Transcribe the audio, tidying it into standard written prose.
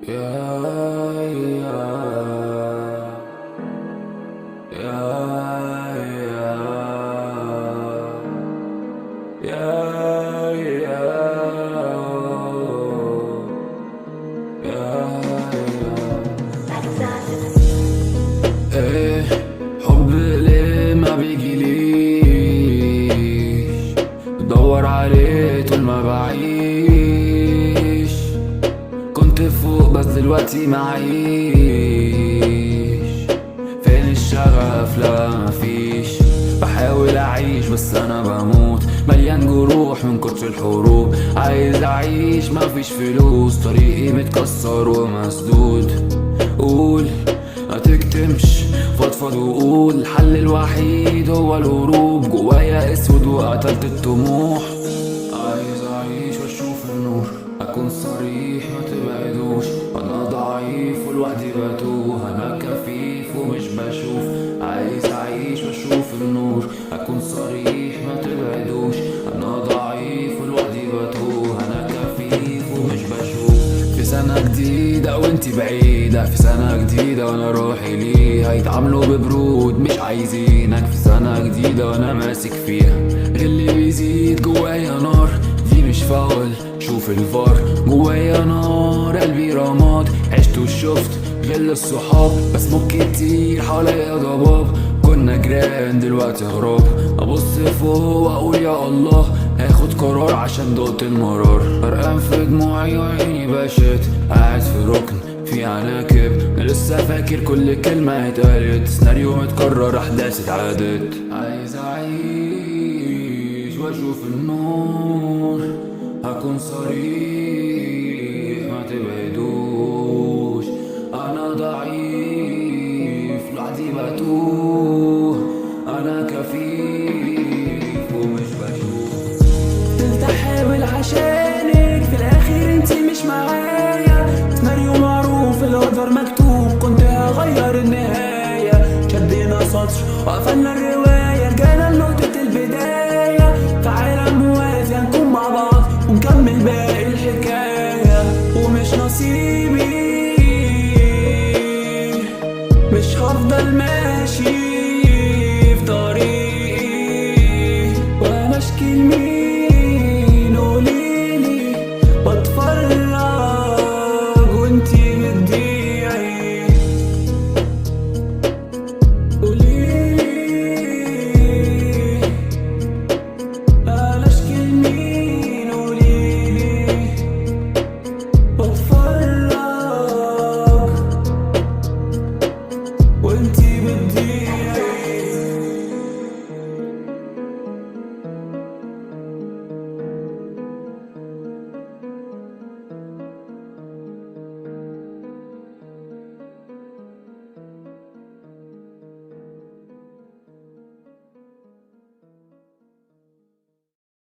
يا يا يا يا ايه حب ليه ما بيجيليش؟ بدور عليه طول ما بعيش. كنت فوق بس دلوقتي معيش. فين الشغف؟ لا مفيش. بحاول اعيش بس انا بموت، مليان جروح من كتر الحروب. عايز اعيش مفيش فلوس، طريقي متكسر ومسدود. قول ما تكتمش، فضفض وقول. الحل الوحيد هو الهروب. جوايا اسود وقتلت الطموح. عايز اعيش واشوف النور، اكون صريح ما تبعدوش. انا ضعيف ولوحدي بتوه، انا كفيف ومش بشوف. عايز اعيش واشوف النور، اكون صريح ما تبعدوش. انا ضعيف ولوحدي بتوه، انا كفيف ومش بشوف. في سنة جديدة وانتي بعيدة، في سنة جديدة وانا روحي ليها. يتعاملوا ببرود مش عايزينك، في سنة جديدة وانا ماسك فيها. اللي بيزيد جوايا نار، دي مش فاول شوف الفار. جوايا نار قلبي رماد، عشت وشفت غل الصحاب. بسموك كتير حواليا ضباب، كنا جيران دلوقتي غراب. ابص فوق واقول يا الله، هاخد قرار عشان دقت المرار. غرقان في دموعي وعيني باشت، قاعد في ركن في عناكب. لسه فاكر كل كلمة اتقالت، سيناريو متكرر احداث اتعادت. عايز اعيش واشوف النور، هكون صريح ما تبعدوش. انا ضعيف لوحدي بتوه، انا كفيف ومش بشوف. فضلت احاول عشانك، في الاخر انتي مش معايا. سيناريو معروف القدر مكتوب، كنت هغير النهاية. شدينا سطر وقفلنا الرواية، رجعنا لنقطة البداية. في عالم موازي هنكون مع بعض ونكمل باقي الحكاية، ومش نصيب